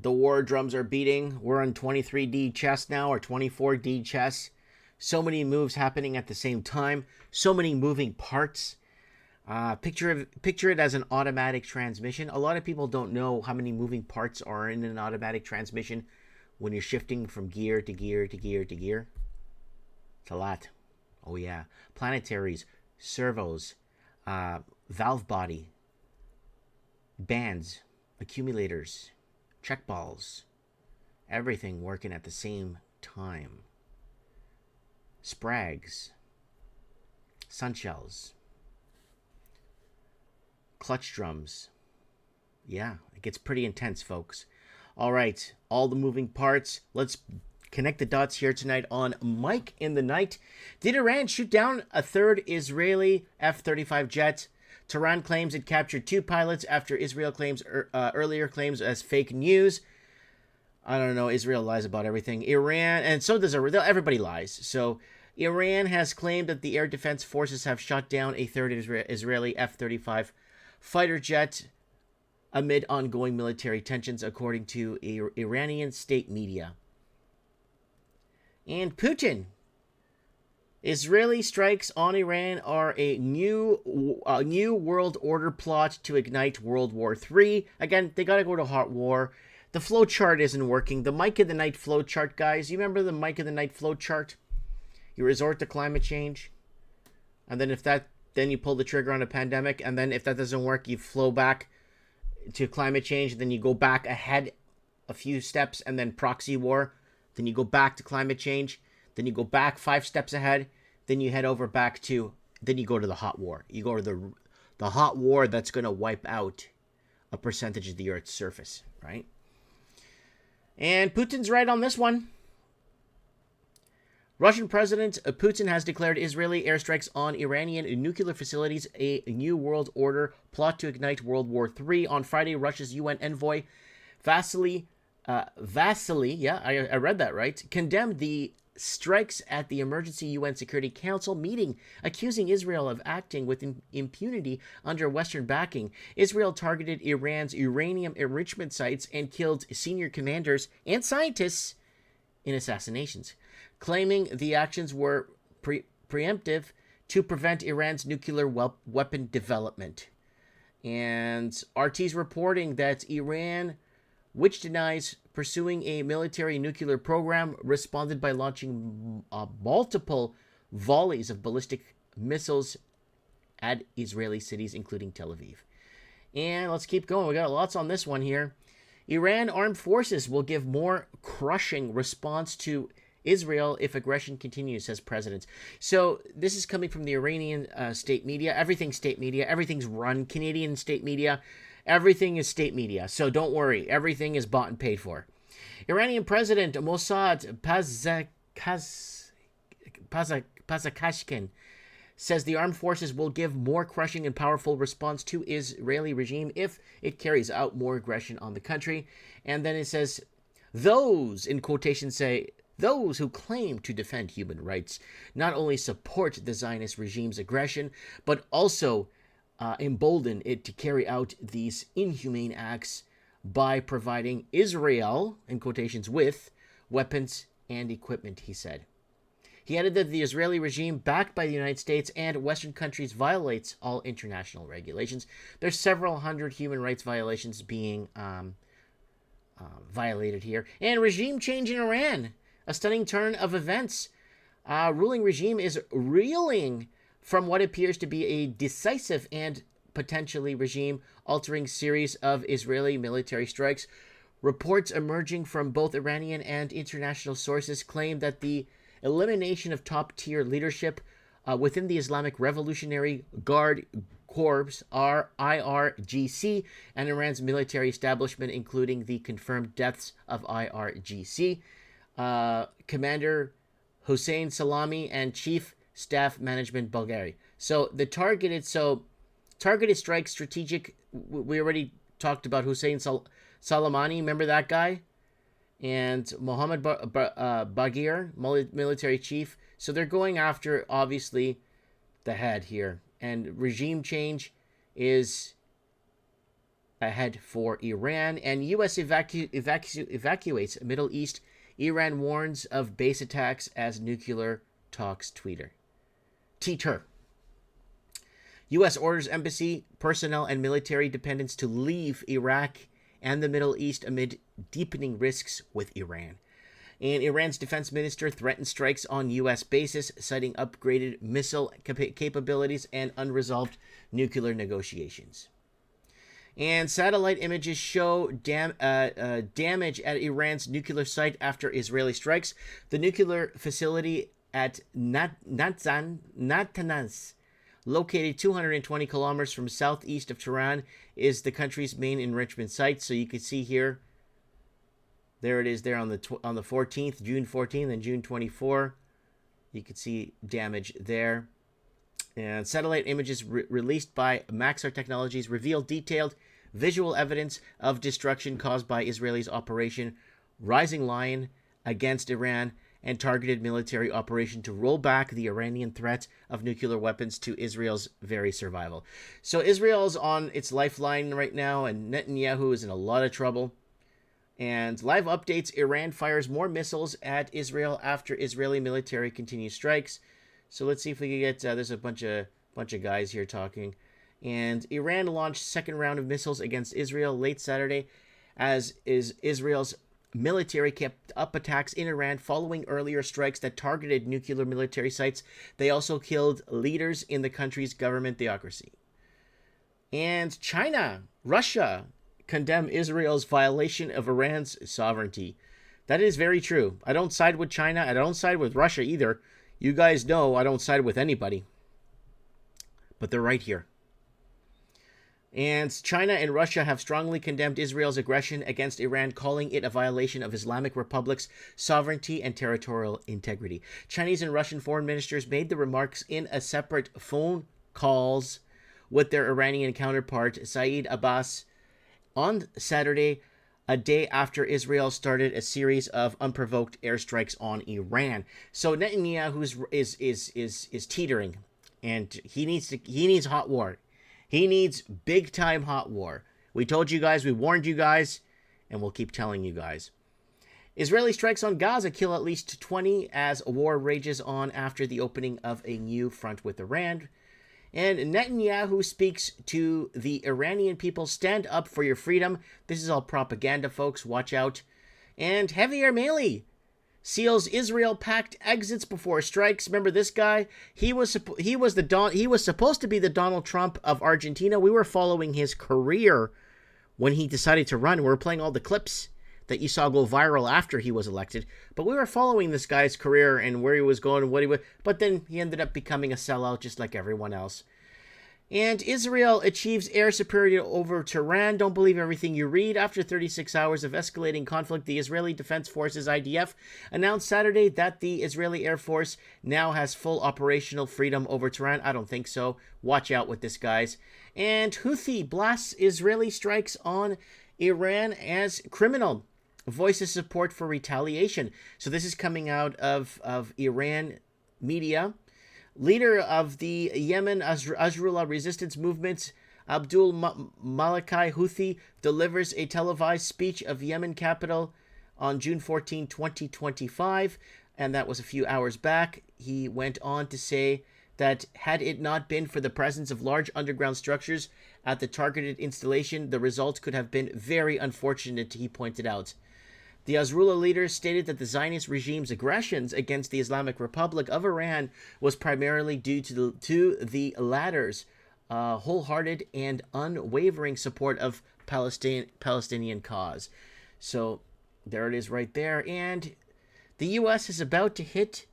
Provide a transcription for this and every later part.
The war drums are beating. We're on 23D chess now, or 24D chess. So many moves happening at the same time. So many moving parts. Picture it as an automatic transmission. A lot of people don't know how many moving parts are in an automatic transmission when you're shifting from gear to gear to gear to gear. It's a lot. Oh yeah. Planetaries, servos, valve body, bands, accumulators, check balls, everything working at the same time. Sprags, sunshells, clutch drums. Yeah, it gets pretty intense, folks. All right, all the moving parts. Let's connect the dots here tonight on Mike in the Night. Did Iran shoot down a third Israeli F-35 jet? Tehran claims it captured 2 pilots after Israel claims earlier claims as fake news. I don't know. Israel lies about everything. Iran, and so does everybody lies. So Iran has claimed that the air defense forces have shot down a third Israeli F-35 fighter jet amid ongoing military tensions, according to Iranian state media. And Putin. Israeli strikes on Iran are a new world order plot to ignite World War III. Again, they got to go to hot war. The flow chart isn't working. The Mike of the Night flow chart, guys. You remember the Mike of the Night flow chart? You resort to climate change, and then then you pull the trigger on a pandemic, and then if that doesn't work, you flow back to climate change, and then you go back ahead a few steps, and then proxy war. Then you go back to climate change. Then you go back 5 steps ahead. Then you head over back to, then you go to the hot war. You go to the hot war that's going to wipe out a percentage of the Earth's surface, right? And Putin's right on this one. Russian President Putin has declared Israeli airstrikes on Iranian nuclear facilities a new world order plot to ignite World War III. On Friday, Russia's UN envoy Vasily, I read that right, condemned the strikes at the emergency UN Security Council meeting, accusing Israel of acting with impunity under Western backing. Israel targeted Iran's uranium enrichment sites and killed senior commanders and scientists in assassinations, claiming the actions were preemptive to prevent Iran's nuclear weapon development. And RT's reporting that Iran, which denies pursuing a military nuclear program, responded by launching multiple volleys of ballistic missiles at Israeli cities, including Tel Aviv. And let's keep going. We got lots on this one here. Iran armed forces will give more crushing response to Israel if aggression continues, says president. So this is coming from the Iranian state media. Everything's state media. Everything's run. Canadian state media. Everything is state media, so don't worry. Everything is bought and paid for. Iranian President Mossad Pezeshkian says the armed forces will give more crushing and powerful response to Israeli regime if it carries out more aggression on the country. And then it says, those, in quotations, say, those who claim to defend human rights not only support the Zionist regime's aggression, but also embolden it to carry out these inhumane acts by providing Israel, in quotations, with weapons and equipment, he said. He added that the Israeli regime, backed by the United States and Western countries, violates all international regulations. There's several hundred human rights violations being violated here. And regime change in Iran, a stunning turn of events. Ruling regime is reeling from what appears to be a decisive and potentially regime-altering series of Israeli military strikes. Reports emerging from both Iranian and international sources claim that the elimination of top-tier leadership within the Islamic Revolutionary Guard Corps, IRGC, and Iran's military establishment, including the confirmed deaths of IRGC Commander Hossein Salami and Chief Staff Management Bulgari. So the targeted strike strategic, we already talked about Hussein Salamani, remember that guy? And Mohammed Baghir, military chief. So they're going after, obviously, the head here. And regime change is ahead for Iran. And U.S. evacuates Middle East. Iran warns of base attacks as nuclear talks teeter. U.S. orders embassy personnel and military dependents to leave Iraq and the Middle East amid deepening risks with Iran. And Iran's defense minister threatened strikes on U.S. bases, citing upgraded missile capabilities and unresolved nuclear negotiations. And satellite images show damage at Iran's nuclear site after Israeli strikes. The nuclear facility at Natanz, located 220 kilometers from southeast of Tehran, is the country's main enrichment site. So you can see here, there it is there on the 14th, June 14th and June 24. You can see damage there. And satellite images released by Maxar Technologies reveal detailed visual evidence of destruction caused by Israel's Operation Rising Lion against Iran and targeted military operation to roll back the Iranian threat of nuclear weapons to Israel's very survival. So Israel's on its lifeline right now, and Netanyahu is in a lot of trouble. And live updates, Iran fires more missiles at Israel after Israeli military continues strikes. So let's see if we can get, there's a bunch of guys here talking. And Iran launched second round of missiles against Israel late Saturday, as is Israel's military kept up attacks in Iran following earlier strikes that targeted nuclear military sites. They also killed leaders in the country's government theocracy. And Russia condemn Israel's violation of Iran's sovereignty. That is very true. I don't side with China. I don't side with Russia either. You guys know I don't side with anybody. But they're right here. And China and Russia have strongly condemned Israel's aggression against Iran, calling it a violation of Islamic Republic's sovereignty and territorial integrity. Chinese and Russian foreign ministers made the remarks in a separate phone calls with their Iranian counterpart, Saeed Abbas, on Saturday, a day after Israel started a series of unprovoked airstrikes on Iran. So Netanyahu is teetering, and he needs hot war. He needs big-time hot war. We told you guys, we warned you guys, and we'll keep telling you guys. Israeli strikes on Gaza kill at least 20 as a war rages on after the opening of a new front with Iran. And Netanyahu speaks to the Iranian people, stand up for your freedom. This is all propaganda, folks. Watch out. And Heavy Ermeli seals Israel-packed exits before strikes. Remember this guy? He was supposed to be the Donald Trump of Argentina. We were following his career when he decided to run. We were playing all the clips that you saw go viral after he was elected. But we were following this guy's career and where he was going and what he would. But then he ended up becoming a sellout just like everyone else. And Israel achieves air superiority over Tehran. Don't believe everything you read. After 36 hours of escalating conflict, the Israeli Defense Forces, IDF, announced Saturday that the Israeli Air Force now has full operational freedom over Tehran. I don't think so. Watch out with this, guys. And Houthi blasts Israeli strikes on Iran as criminal. Voices support for retaliation. So this is coming out of Iran media. Leader of the Yemen Ansarullah resistance movement, Abdul Malakai Houthi, delivers a televised speech of Yemen capital on June 14, 2025, and that was a few hours back. He went on to say that had it not been for the presence of large underground structures at the targeted installation, the results could have been very unfortunate, he pointed out. The Ansarullah leader stated that the Zionist regime's aggressions against the Islamic Republic of Iran was primarily due to the latter's wholehearted and unwavering support of Palestinian cause. So there it is right there. And the U.S. is about to hit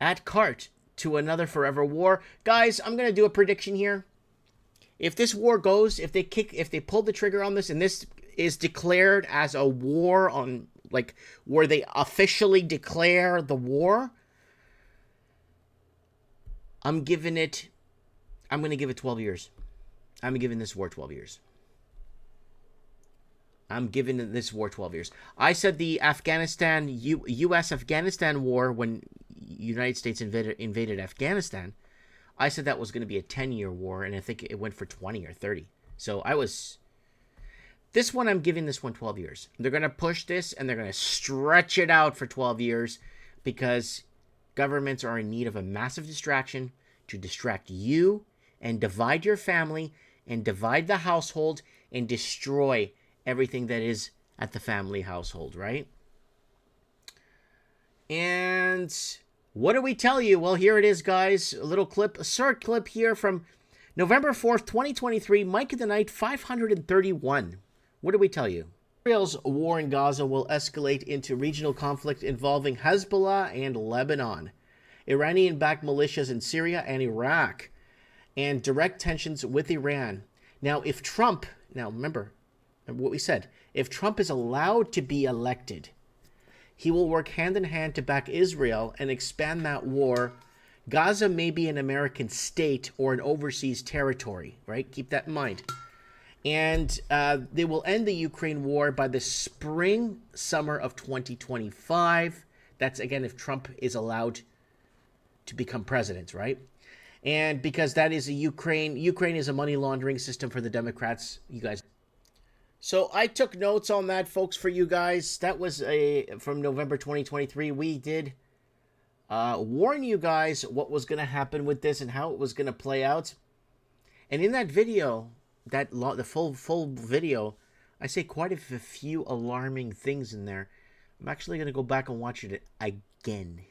at cart to another forever war. Guys, I'm going to do a prediction here. If this war goes, if they pull the trigger on this and this is declared as a war on, like, where they officially declare the war, I'm going to give it 12 years. I'm giving this war 12 years. I'm giving this war 12 years. I said the U.S.-Afghanistan war, when United States invaded Afghanistan, I said that was going to be a 10-year war, and I think it went for 20 or 30. So I was This one, I'm giving this one 12 years. They're going to push this and they're going to stretch it out for 12 years because governments are in need of a massive distraction to distract you and divide your family and divide the household and destroy everything that is at the family household, right? And what do we tell you? Well, here it is, guys. A little clip, a short clip here from November 4th, 2023, Mike of the Night 531. What do we tell you? Israel's war in Gaza will escalate into regional conflict involving Hezbollah and Lebanon, Iranian-backed militias in Syria and Iraq, and direct tensions with Iran. Now, if Trump, remember what we said, if Trump is allowed to be elected, he will work hand in hand to back Israel and expand that war. Gaza may be an American state or an overseas territory, right? Keep that in mind. And they will end the Ukraine war by the summer of 2025. That's, again, if Trump is allowed to become president, right? And because that is Ukraine is a money laundering system for the Democrats, you guys. So I took notes on that, folks, for you guys. That was from November 2023. We did warn you guys what was going to happen with this and how it was going to play out. And in that video, the full video, I say quite a few alarming things in there. I'm actually going to go back and watch it again.